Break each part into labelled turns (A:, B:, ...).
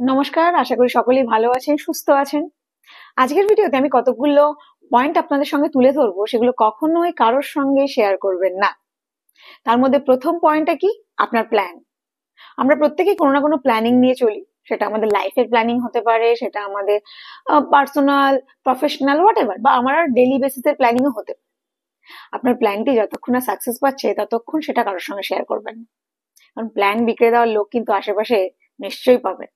A: নমস্কার, আশা করি সকলেই ভালো আছেন, সুস্থ আছেন। আজকের ভিডিওতে আমি কতগুলো পয়েন্ট আপনাদের সঙ্গে তুলে ধরবো, সেগুলো কখনোই কারোর সঙ্গে শেয়ার করবেন না। তার মধ্যে প্রথম পয়েন্টটা কি? আপনার প্ল্যান। আমরা প্রত্যেকেই কোনো না কোনো প্ল্যানিং নিয়ে চলি। সেটা আমাদের লাইফের প্ল্যানিং হতে পারে, সেটা আমাদের পার্সোনাল, প্রফেশনাল, হোয়াটএভার, বা আমার ডেইলি বেসিসের প্ল্যানিংও হতে পারে। আপনার প্ল্যানটি যতক্ষণ না সাকসেস পাচ্ছে ততক্ষণ সেটা কারোর সঙ্গে শেয়ার করবেন না, কারণ প্ল্যান বিগড়ে দেওয়ার লোক কিন্তু আশেপাশে নিশ্চয়ই পাবেন।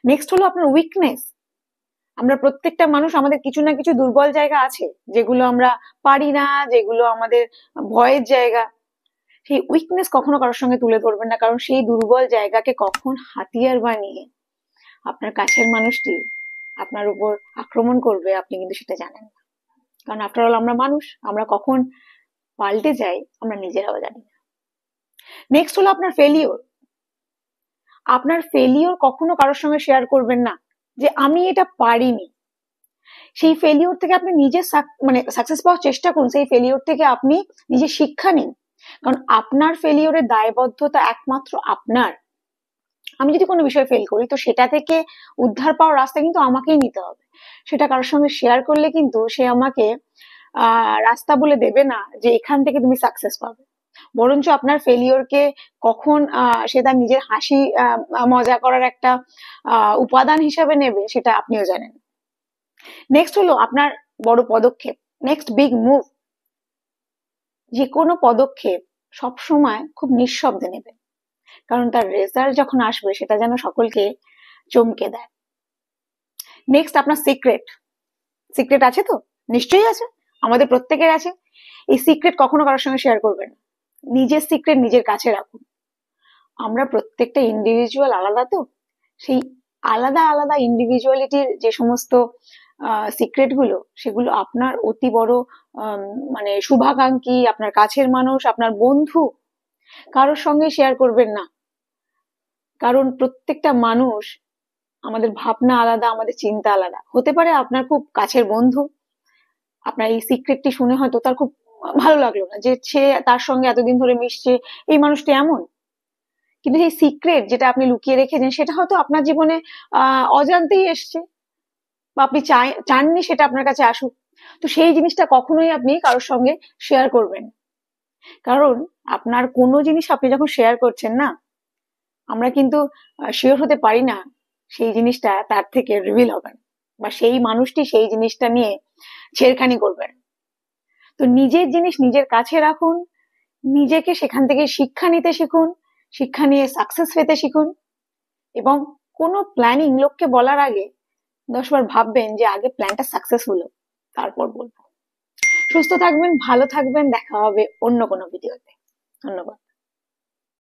A: নেক্সট হলো আপনার উইকনেস। আমরা প্রত্যেকটা মানুষ, আমাদের কিছু না কিছু দুর্বল জায়গা আছে, যেগুলো আমরা পারি না, যেগুলো আমাদের ভয়ের জায়গা। সেই উইকনেস কখনো কারোর সঙ্গে তুলে ধরবেন না, কারণ সেই দুর্বল জায়গাকে কখন হাতিয়ার বানিয়ে আপনার কাছের মানুষটি আপনার উপর আক্রমণ করবে আপনি কিন্তু সেটা জানেন না। কারণ আফটার অল আমরা মানুষ, আমরা কখন পাল্টে যাই আমরা নিজেরাও জানি না। নেক্সট হলো আপনার ফেলিওর। আপনার ফেলিওর কখনো কারোর সঙ্গে শেয়ার করবেন না, যে আমি এটা পারিনি। সেই ফেলিওর থেকে আপনি নিজে সাকসেস পাওয়ার চেষ্টা করুন। সেই ফেলিওর থেকে আপনি নিজে শিক্ষা নিন, কারণ আপনার ফেলিওরের দায়বদ্ধতা একমাত্র আপনার। আমি যদি কোনো বিষয়ে ফেল করি, তো সেটা থেকে উদ্ধার পাওয়ার রাস্তা কিন্তু আমাকেই নিতে হবে। সেটা কারোর সঙ্গে শেয়ার করলে কিন্তু সে আমাকে রাস্তা বলে দেবে না যে এখান থেকে তুমি সাকসেস পাবে। বরঞ্চ আপনার ফেলিওরকে কখন সে তার নিজের হাসি মজা করার একটা উপাদান হিসাবে নেবে সেটা আপনিও জানেন। নেক্সট হলো আপনার বড় পদক্ষেপ, নেক্সট বিগ মুভ। যে কোনো পদক্ষেপ সবসময় খুব নিঃশব্দে নেবেন, কারণ তার রেজাল্ট যখন আসবে সেটা যেন সকলকে চমকে দেয়। নেক্সট আপনার সিক্রেট। সিক্রেট আছে তো? নিশ্চয়ই আছে, আমাদের প্রত্যেকের আছে। এই সিক্রেট কখনো কারোর সঙ্গে শেয়ার করবেন না। নিজের সিক্রেট নিজের কাছে রাখুন। আমরা প্রত্যেকটা ইন্ডিভিজুয়াল আলাদা, তো সেই আলাদা আলাদা ইন্ডিভিজুয়ালিটির যে সমস্ত সিক্রেট গুলো, সেগুলো আপনার অতি বড় শুভাকাঙ্ক্ষী, আপনার কাছের মানুষ, আপনার বন্ধু, কারোর সঙ্গে শেয়ার করবেন না। কারণ প্রত্যেকটা মানুষ, আমাদের ভাবনা আলাদা, আমাদের চিন্তা আলাদা। হতে পারে আপনার খুব কাছের বন্ধু, আপনার এই সিক্রেটটি শুনে হয়তো তার খুব ভালো লাগলো না, যে সে তার সঙ্গে এতদিন ধরে মিশছে, এই মানুষটি এমন। কিন্তু সেই সিক্রেট যেটা আপনি লুকিয়ে রেখেছেন, সেটা হয়তো আপনার জীবনে অজান্তেই এসছে, বা আপনি চাননি সেটা আপনার কাছে আসুক। তো সেই জিনিসটা কখনোই আপনি কারোর সঙ্গে শেয়ার করবেন, কারণ আপনার কোনো জিনিস আপনি যখন শেয়ার করছেন না, আমরা কিন্তু শিওর হতে পারি না সেই জিনিসটা তার থেকে রিভিল হবে, বা সেই মানুষটি সেই জিনিসটা নিয়ে ছেড়খানি করবেন। তো নিজের জিনিস নিজের কাছে রাখুন, নিজেকে সেখান থেকে শিক্ষা নিতে শিখুন, শিক্ষা নিয়ে সাকসেস পেতে শিখুন, এবং কোনো প্ল্যানিং লোককে বলার আগে 10 বার ভাববেন যে আগে প্ল্যানটা সাকসেস হলো, তারপর বলবো। সুস্থ থাকবেন, ভালো থাকবেন, দেখা হবে অন্য কোনো ভিডিওতে। ধন্যবাদ।